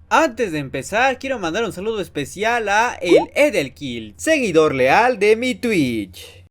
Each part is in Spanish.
Antes de empezar, quiero mandar un saludo especial a el Edelkill, seguidor leal de mi Twitch.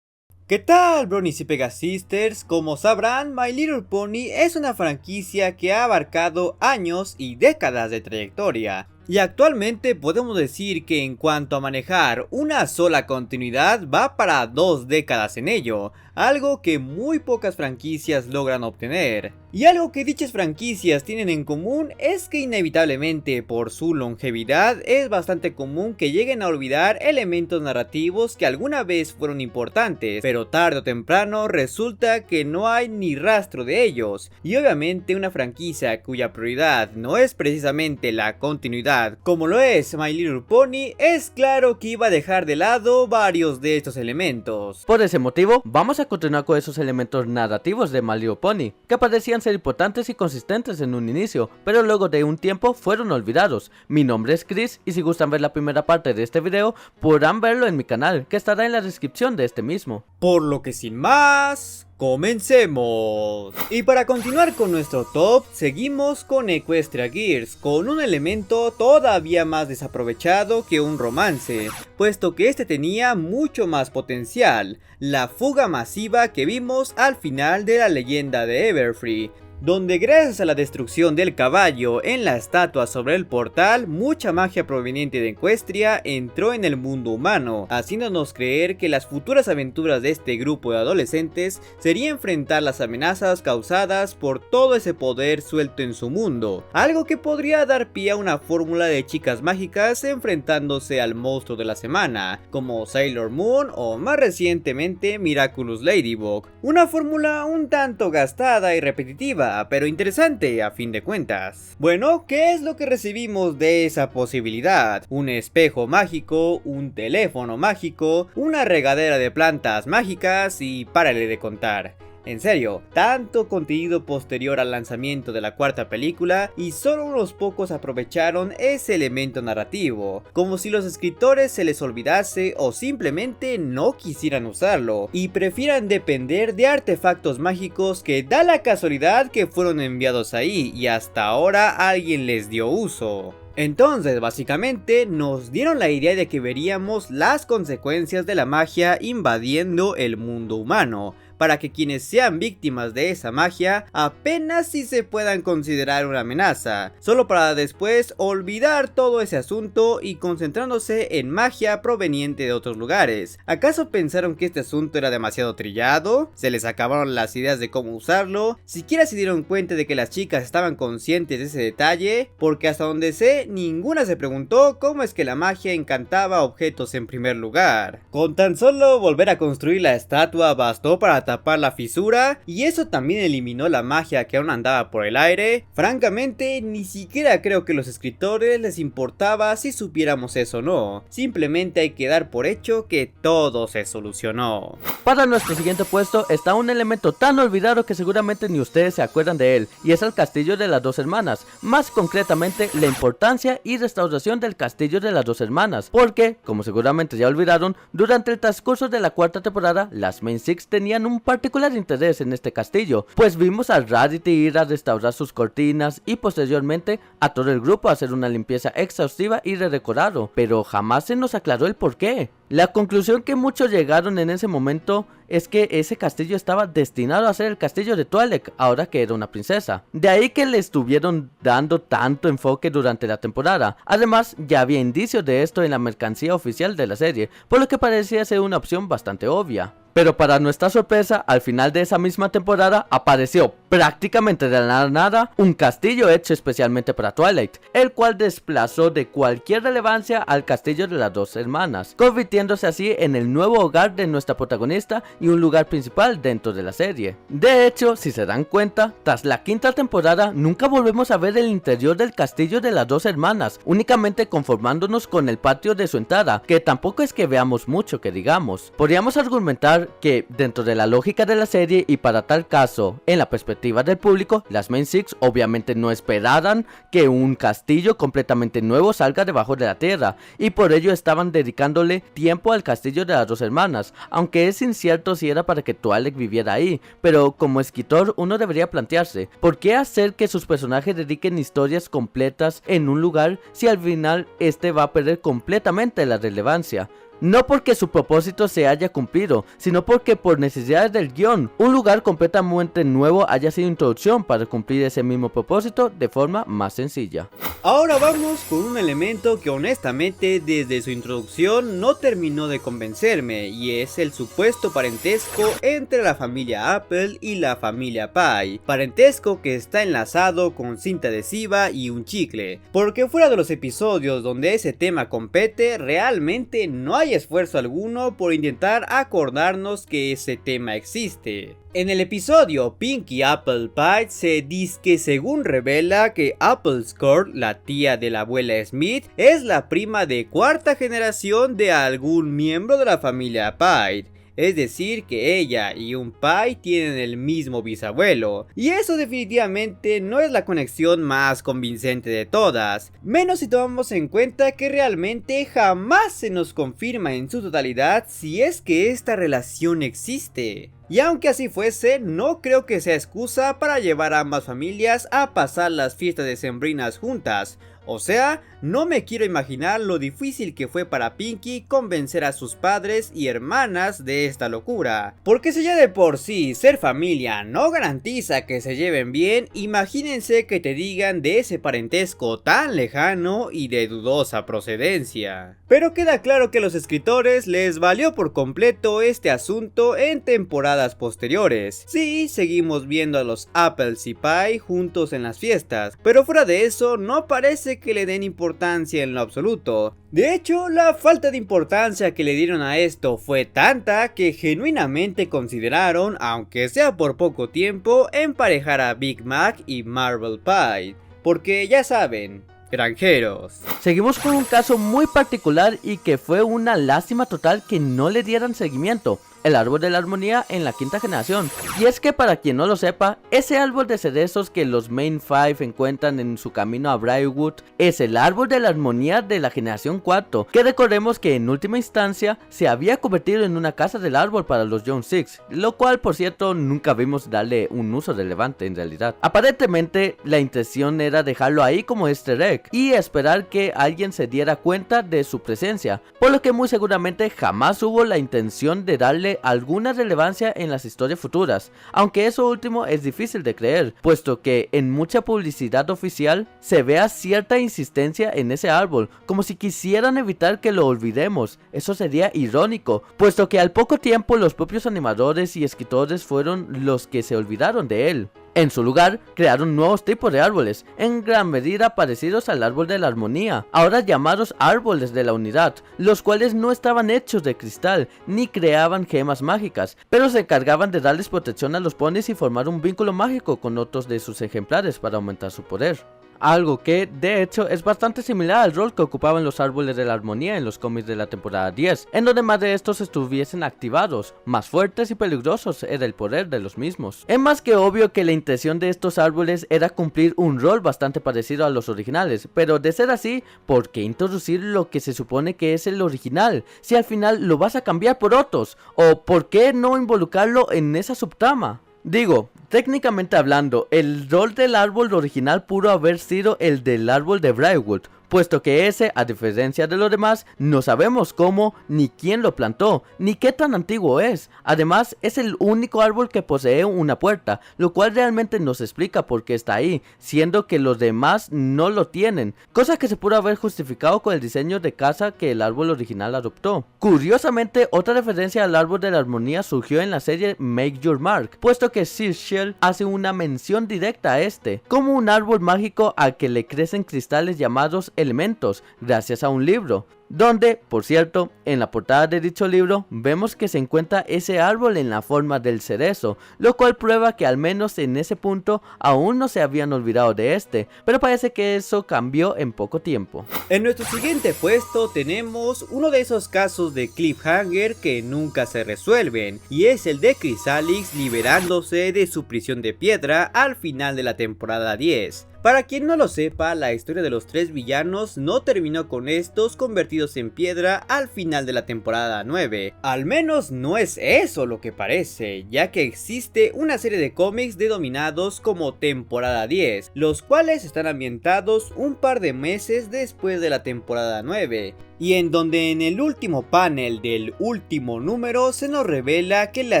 ¿Qué tal, Bronies y Pegasisters? Como sabrán, My Little Pony es una franquicia que ha abarcado años y décadas de trayectoria. Y actualmente podemos decir que en cuanto a manejar una sola continuidad va para 2 décadas en ello, algo que muy pocas franquicias logran obtener. Y algo que dichas franquicias tienen en común es que inevitablemente por su longevidad es bastante común que lleguen a olvidar elementos narrativos que alguna vez fueron importantes, pero tarde o temprano resulta que no hay ni rastro de ellos. Y obviamente una franquicia cuya prioridad no es precisamente la continuidad como lo es My Little Pony, es claro que iba a dejar de lado varios de estos elementos. Por ese motivo, vamos a continuar con esos elementos narrativos de My Little Pony, que parecían ser importantes y consistentes en un inicio, pero luego de un tiempo fueron olvidados. Mi nombre es Chris y si gustan ver la primera parte de este video, podrán verlo en mi canal, que estará en la descripción de este mismo. Por lo que sin más, comencemos. Y para continuar con nuestro top, seguimos con Equestria Girls, con un elemento todavía más desaprovechado que un romance, puesto que este tenía mucho más potencial, la fuga masiva que vimos al final de la leyenda de Everfree, donde gracias a la destrucción del caballo en la estatua sobre el portal, mucha magia proveniente de Equestria entró en el mundo humano, haciéndonos creer que las futuras aventuras de este grupo de adolescentes sería enfrentar las amenazas causadas por todo ese poder suelto en su mundo, algo que podría dar pie a una fórmula de chicas mágicas enfrentándose al monstruo de la semana, como Sailor Moon o más recientemente Miraculous Ladybug, una fórmula un tanto gastada y repetitiva, pero interesante a fin de cuentas. Bueno, ¿qué es lo que recibimos de esa posibilidad? Un espejo mágico, un teléfono mágico, una regadera de plantas mágicas y párale de contar. En serio, tanto contenido posterior al lanzamiento de la cuarta película y solo unos pocos aprovecharon ese elemento narrativo, como si los escritores se les olvidase o simplemente no quisieran usarlo y prefieran depender de artefactos mágicos que da la casualidad que fueron enviados ahí y hasta ahora alguien les dio uso. Entonces básicamente nos dieron la idea de que veríamos las consecuencias de la magia invadiendo el mundo humano, para que quienes sean víctimas de esa magia apenas si se puedan considerar una amenaza, solo para después olvidar todo ese asunto y concentrándose en magia proveniente de otros lugares. ¿Acaso pensaron que este asunto era demasiado trillado? ¿Se les acabaron las ideas de cómo usarlo? ¿Siquiera se dieron cuenta de que las chicas estaban conscientes de ese detalle? Porque hasta donde sé, ninguna se preguntó cómo es que la magia encantaba objetos en primer lugar. Con tan solo volver a construir la estatua bastó para tapar la fisura y eso también eliminó la magia que aún andaba por el aire. Francamente, ni siquiera creo que a los escritores les importaba si supiéramos eso o no. Simplemente hay que dar por hecho que todo se solucionó. Para nuestro siguiente puesto está un elemento tan olvidado que seguramente ni ustedes se acuerdan de él, y es el castillo de las dos hermanas, más concretamente la importancia y restauración del castillo de las dos hermanas, porque, como seguramente ya olvidaron, durante el transcurso de la cuarta temporada, las Main Six tenían un particular interés en este castillo, pues vimos a Rarity ir a restaurar sus cortinas y posteriormente a todo el grupo a hacer una limpieza exhaustiva y redecorado, pero jamás se nos aclaró el porqué. La conclusión que muchos llegaron en ese momento es que ese castillo estaba destinado a ser el castillo de Twilight ahora que era una princesa. De ahí que le estuvieron dando tanto enfoque durante la temporada. Además, ya había indicios de esto en la mercancía oficial de la serie, por lo que parecía ser una opción bastante obvia. Pero para nuestra sorpresa, al final de esa misma temporada apareció prácticamente de la nada un castillo hecho especialmente para Twilight, el cual desplazó de cualquier relevancia al castillo de las dos hermanas, convirtiéndose así en el nuevo hogar de nuestra protagonista y un lugar principal dentro de la serie. De hecho, si se dan cuenta, tras la quinta temporada nunca volvemos a ver el interior del castillo de las dos hermanas, únicamente conformándonos con el patio de su entrada, que tampoco es que veamos mucho que digamos. Podríamos argumentar que dentro de la lógica de la serie y para tal caso, en la perspectiva expectativas del público, las Main Six obviamente no esperaran que un castillo completamente nuevo salga debajo de la tierra, y por ello estaban dedicándole tiempo al castillo de las dos hermanas, aunque es incierto si era para que Twilight viviera ahí, pero como escritor uno debería plantearse, ¿por qué hacer que sus personajes dediquen historias completas en un lugar si al final este va a perder completamente la relevancia? No porque su propósito se haya cumplido, sino porque por necesidades del guión, un lugar completamente nuevo haya sido introducción para cumplir ese mismo propósito de forma más sencilla. Ahora vamos con un elemento que honestamente desde su introducción no terminó de convencerme, y es el supuesto parentesco entre la familia Apple y la familia Pye, parentesco que está enlazado con cinta adhesiva y un chicle, porque fuera de los episodios donde ese tema compete, realmente no hay esfuerzo alguno por intentar acordarnos que ese tema existe. En el episodio Pinkie Apple Pie se dice que según revela que Apple Score, la tía de la abuela Smith, es la prima de cuarta generación de algún miembro de la familia Pye. Es decir que ella y un Pye tienen el mismo bisabuelo, y eso definitivamente no es la conexión más convincente de todas, menos si tomamos en cuenta que realmente jamás se nos confirma en su totalidad si es que esta relación existe. Y aunque así fuese, no creo que sea excusa para llevar a ambas familias a pasar las fiestas decembrinas juntas. O sea, no me quiero imaginar lo difícil que fue para Pinkie convencer a sus padres y hermanas de esta locura. Porque si ya de por sí ser familia no garantiza que se lleven bien, imagínense que te digan de ese parentesco tan lejano y de dudosa procedencia. Pero queda claro que a los escritores les valió por completo este asunto en temporadas posteriores. Sí, seguimos viendo a los Apples y Pye juntos en las fiestas, pero fuera de eso no parece que le den importancia en lo absoluto. De hecho, la falta de importancia que le dieron a esto fue tanta que genuinamente consideraron, aunque sea por poco tiempo, emparejar a Big Mac y Marble Pie. Porque ya saben, granjeros. Seguimos con un caso muy particular y que fue una lástima total que no le dieran seguimiento: el árbol de la armonía en la quinta generación. Y es que para quien no lo sepa, ese árbol de cerezos que los Main Five encuentran en su camino a Briarwood es el árbol de la armonía de la generación 4, que recordemos que en última instancia se había convertido en una casa del árbol para los Young Six, lo cual por cierto nunca vimos darle un uso relevante en realidad. Aparentemente la intención era dejarlo ahí como easter egg y esperar que alguien se diera cuenta de su presencia, por lo que muy seguramente jamás hubo la intención de darle alguna relevancia en las historias futuras, aunque eso último es difícil de creer, puesto que en mucha publicidad oficial se vea cierta insistencia en ese árbol, como si quisieran evitar que lo olvidemos. Eso sería irónico, puesto que al poco tiempo los propios animadores y escritores fueron los que se olvidaron de él. En su lugar, crearon nuevos tipos de árboles, en gran medida parecidos al árbol de la armonía, ahora llamados árboles de la unidad, los cuales no estaban hechos de cristal, ni creaban gemas mágicas, pero se encargaban de darles protección a los ponis y formar un vínculo mágico con otros de sus ejemplares para aumentar su poder. Algo que, de hecho, es bastante similar al rol que ocupaban los árboles de la armonía en los cómics de la temporada 10, en donde más de estos estuviesen activados, más fuertes y peligrosos era el poder de los mismos. Es más que obvio que la intención de estos árboles era cumplir un rol bastante parecido a los originales, pero de ser así, ¿por qué introducir lo que se supone que es el original, si al final lo vas a cambiar por otros? ¿O por qué no involucrarlo en esa subtrama? Digo, técnicamente hablando, el rol del árbol original pudo haber sido el del árbol de Briarwood, puesto que ese, a diferencia de los demás, no sabemos cómo, ni quién lo plantó, ni qué tan antiguo es. Además, es el único árbol que posee una puerta, lo cual realmente nos explica por qué está ahí, siendo que los demás no lo tienen, cosa que se pudo haber justificado con el diseño de casa que el árbol original adoptó. Curiosamente, otra referencia al árbol de la armonía surgió en la serie Make Your Mark, puesto que Sir Shell hace una mención directa a este, como un árbol mágico al que le crecen cristales llamados elementos gracias a un libro, donde, por cierto, en la portada de dicho libro vemos que se encuentra ese árbol en la forma del cerezo, lo cual prueba que al menos en ese punto aún no se habían olvidado de este, pero parece que eso cambió en poco tiempo. En nuestro siguiente puesto tenemos uno de esos casos de cliffhanger que nunca se resuelven, y es el de Chrysalix liberándose de su prisión de piedra al final de la temporada 10. Para quien no lo sepa, la historia de los 3 villanos no terminó con estos convertidos en piedra al final de la temporada 9. Al menos no es eso lo que parece, ya que existe una serie de cómics denominados como temporada 10, los cuales están ambientados un par de meses después de la temporada 9. Y en donde en el último panel del último número se nos revela que la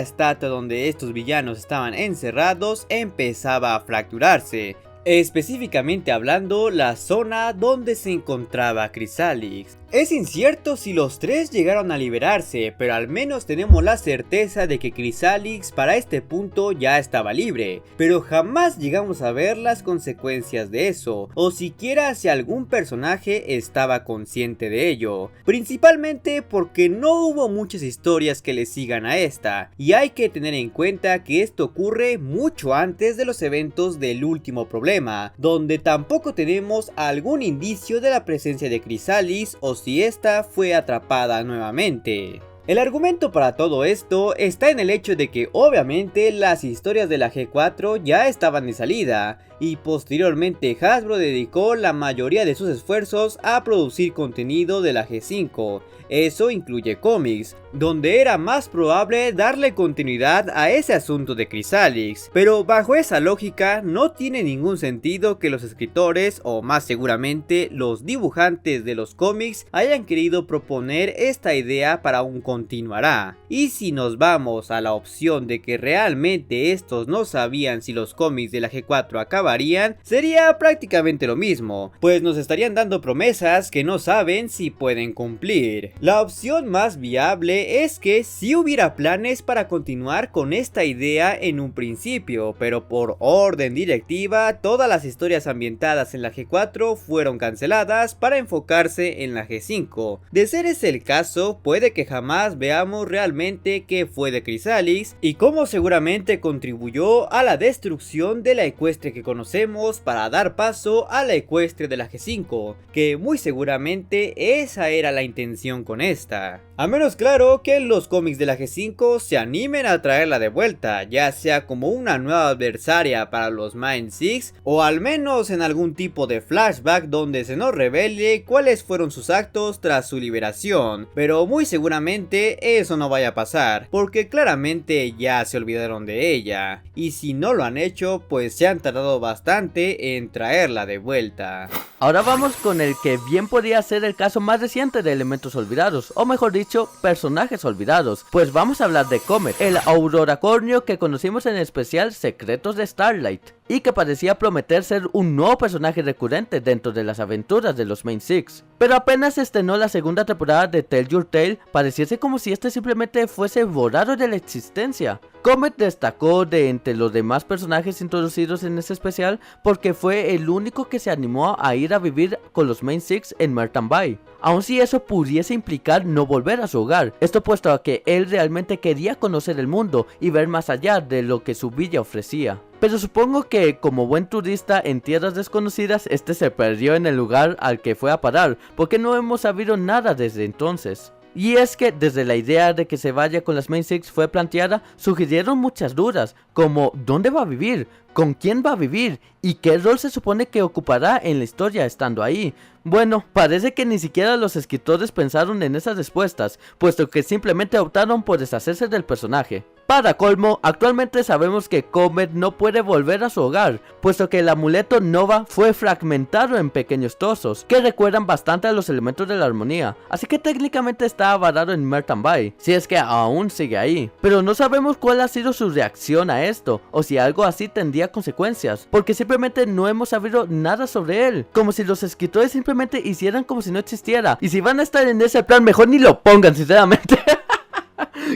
estatua donde estos villanos estaban encerrados empezaba a fracturarse. Específicamente hablando, la zona donde se encontraba Chrysalix. Es incierto si los 3 llegaron a liberarse, pero al menos tenemos la certeza de que Chrysalix para este punto ya estaba libre, pero jamás llegamos a ver las consecuencias de eso, o siquiera si algún personaje estaba consciente de ello, principalmente porque no hubo muchas historias que le sigan a esta, y hay que tener en cuenta que esto ocurre mucho antes de los eventos del último problema, donde tampoco tenemos algún indicio de la presencia de Chrysalix o si esta fue atrapada nuevamente. El argumento para todo esto está en el hecho de que obviamente las historias de la G4 ya estaban de salida y posteriormente Hasbro dedicó la mayoría de sus esfuerzos a producir contenido de la G5, eso incluye cómics, donde era más probable darle continuidad a ese asunto de Chrysalix, pero bajo esa lógica no tiene ningún sentido que los escritores o más seguramente los dibujantes de los cómics hayan querido proponer esta idea para un continuará. Y si nos vamos a la opción de que realmente estos no sabían si los cómics de la G4 acabarían, sería prácticamente lo mismo, pues nos estarían dando promesas que no saben si pueden cumplir. La opción más viable es que sí hubiera planes para continuar con esta idea en un principio, pero por orden directiva todas las historias ambientadas en la G4 fueron canceladas para enfocarse en la G5. De ser ese el caso, puede que jamás veamos realmente qué fue de Chrysalix y cómo seguramente contribuyó a la destrucción de la Equestria que conocemos para dar paso a la Equestria de la G5, que muy seguramente esa era la intención con esta. A menos claro que los cómics de la G5 se animen a traerla de vuelta, ya sea como una nueva adversaria para los Mind Six o al menos en algún tipo de flashback donde se nos revele cuáles fueron sus actos tras su liberación, pero muy seguramente eso no vaya a pasar, porque claramente ya se olvidaron de ella, y si no lo han hecho pues se han tardado bastante en traerla de vuelta. Ahora vamos con el que bien podría ser el caso más reciente de elementos olvidados, o mejor dicho, personajes olvidados, pues vamos a hablar de Comet, el Auroracornio que conocimos en el especial Secretos de Starlight, y que parecía prometer ser un nuevo personaje recurrente dentro de las aventuras de los Main Six. Pero apenas estrenó la segunda temporada de Tell Your Tale, pareciese como si este simplemente fuese borrado de la existencia. Comet destacó de entre los demás personajes introducidos en este especial porque fue el único que se animó a ir a vivir con los Main Six en Merton Bay, aun si eso pudiese implicar no volver a su hogar, esto puesto a que él realmente quería conocer el mundo y ver más allá de lo que su villa ofrecía. Pero supongo que como buen turista en tierras desconocidas, este se perdió en el lugar al que fue a parar, porque no hemos sabido nada desde entonces. Y es que desde la idea de que se vaya con las Main Six fue planteada, surgieron muchas dudas, como ¿dónde va a vivir? ¿Con quién va a vivir? ¿Y qué rol se supone que ocupará en la historia estando ahí? Bueno, parece que ni siquiera los escritores pensaron en esas respuestas, puesto que simplemente optaron por deshacerse del personaje. Para colmo, actualmente sabemos que Comet no puede volver a su hogar, puesto que el amuleto Nova fue fragmentado en pequeños trozos, que recuerdan bastante a los elementos de la armonía, así que técnicamente está varado en Merton Bay, si es que aún sigue ahí. Pero no sabemos cuál ha sido su reacción a esto, o si algo así tendría consecuencias, porque simplemente no hemos sabido nada sobre él, como si los escritores simplemente hicieran como si no existiera, y si van a estar en ese plan mejor ni lo pongan sinceramente.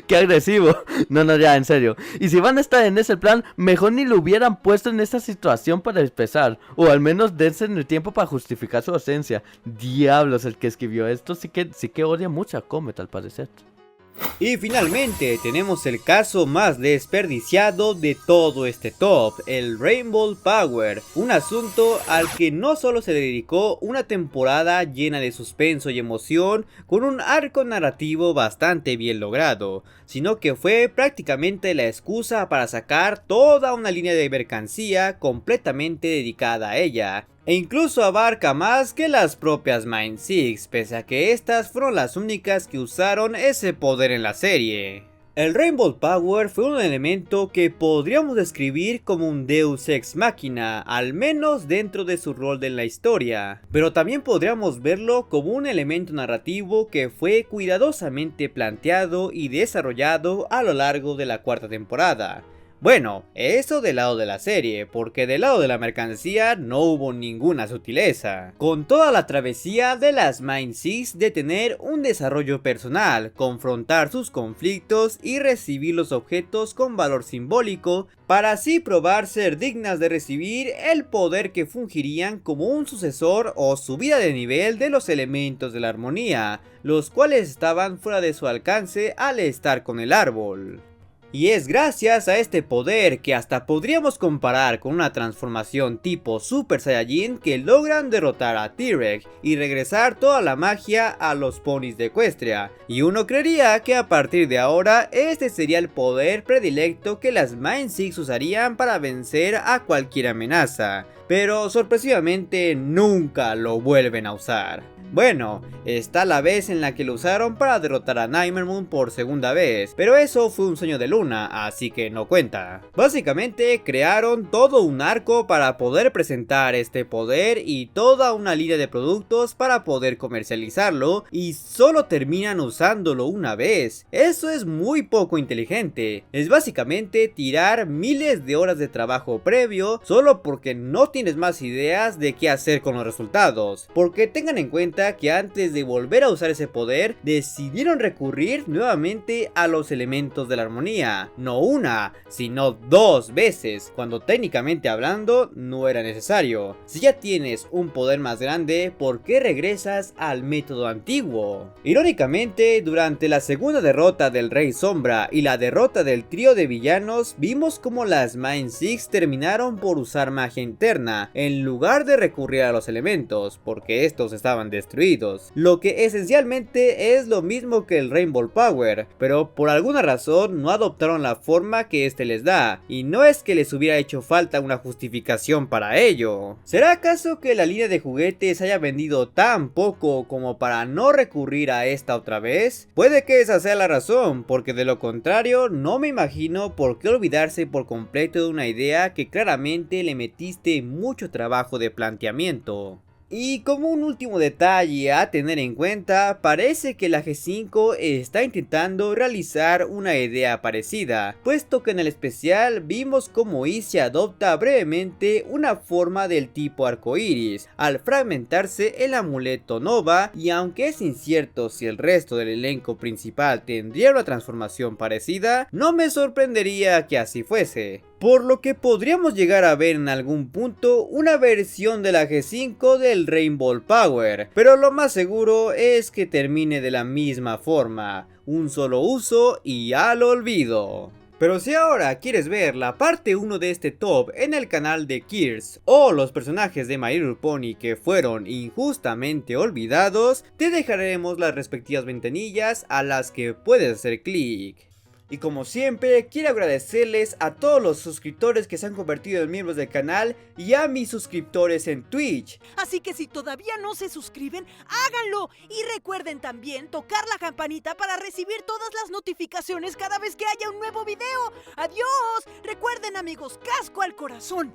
Qué agresivo. No, ya, en serio. Y si van a estar en ese plan, mejor ni lo hubieran puesto en esta situación para empezar. O al menos dense en el tiempo para justificar su ausencia. Diablos, el que escribió esto sí que odia mucho a Comet, al parecer. Y finalmente tenemos el caso más desperdiciado de todo este top, el Rainbow Power, un asunto al que no solo se le dedicó una temporada llena de suspenso y emoción con un arco narrativo bastante bien logrado, sino que fue prácticamente la excusa para sacar toda una línea de mercancía completamente dedicada a ella. E incluso abarca más que las propias Mind Six, pese a que estas fueron las únicas que usaron ese poder en la serie. El Rainbow Power fue un elemento que podríamos describir como un Deus Ex Machina, al menos dentro de su rol en la historia, pero también podríamos verlo como un elemento narrativo que fue cuidadosamente planteado y desarrollado a lo largo de la cuarta temporada. Bueno, eso del lado de la serie, porque del lado de la mercancía no hubo ninguna sutileza. Con toda la travesía de las Mind Six de tener un desarrollo personal, confrontar sus conflictos y recibir los objetos con valor simbólico, para así probar ser dignas de recibir el poder que fungirían como un sucesor o subida de nivel de los elementos de la armonía, los cuales estaban fuera de su alcance al estar con el árbol. Y es gracias a este poder que hasta podríamos comparar con una transformación tipo Super Saiyajin que logran derrotar a T-Rex y regresar toda la magia a los ponis de Equestria. Y uno creería que a partir de ahora este sería el poder predilecto que las Mind Six usarían para vencer a cualquier amenaza. Pero sorpresivamente nunca lo vuelven a usar. Bueno, está la vez en la que lo usaron para derrotar a Nightmare Moon por segunda vez, pero eso fue un sueño de Luna, así que no cuenta. Básicamente crearon todo un arco para poder presentar este poder y toda una línea de productos para poder comercializarlo y solo terminan usándolo una vez. Eso es muy poco inteligente, es básicamente tirar miles de horas de trabajo previo solo porque no tienes más ideas de qué hacer con los resultados, porque tengan en cuenta que antes de volver a usar ese poder, decidieron recurrir nuevamente a los elementos de la armonía, no una, sino dos veces, cuando técnicamente hablando no era necesario. Si ya tienes un poder más grande, ¿por qué regresas al método antiguo? Irónicamente, durante la segunda derrota del Rey Sombra y la derrota del trío de villanos, vimos como las Mind Six terminaron por usar magia interna, en lugar de recurrir a los elementos, porque estos estaban destruidos, lo que esencialmente es lo mismo que el Rainbow Power, pero por alguna razón no adoptaron la forma que este les da, y no es que les hubiera hecho falta una justificación para ello. ¿Será acaso que la línea de juguetes haya vendido tan poco como para no recurrir a esta otra vez? Puede que esa sea la razón, porque de lo contrario no me imagino por qué olvidarse por completo de una idea que claramente le metiste mucho trabajo de planteamiento. Y como un último detalle a tener en cuenta, parece que la G5 está intentando realizar una idea parecida, puesto que en el especial vimos como Izzy adopta brevemente una forma del tipo arcoiris al fragmentarse el amuleto Nova, y aunque es incierto si el resto del elenco principal tendría una transformación parecida, no me sorprendería que así fuese. Por lo que podríamos llegar a ver en algún punto una versión de la G5 del Rainbow Power, pero lo más seguro es que termine de la misma forma, un solo uso y al olvido. Pero si ahora quieres ver la parte 1 de este top en el canal de Gears o los personajes de My Little Pony que fueron injustamente olvidados, te dejaremos las respectivas ventanillas a las que puedes hacer clic. Y como siempre, quiero agradecerles a todos los suscriptores que se han convertido en miembros del canal y a mis suscriptores en Twitch. Así que si todavía no se suscriben, háganlo. Y recuerden también tocar la campanita para recibir todas las notificaciones cada vez que haya un nuevo video. ¡Adiós! Recuerden, amigos, casco al corazón.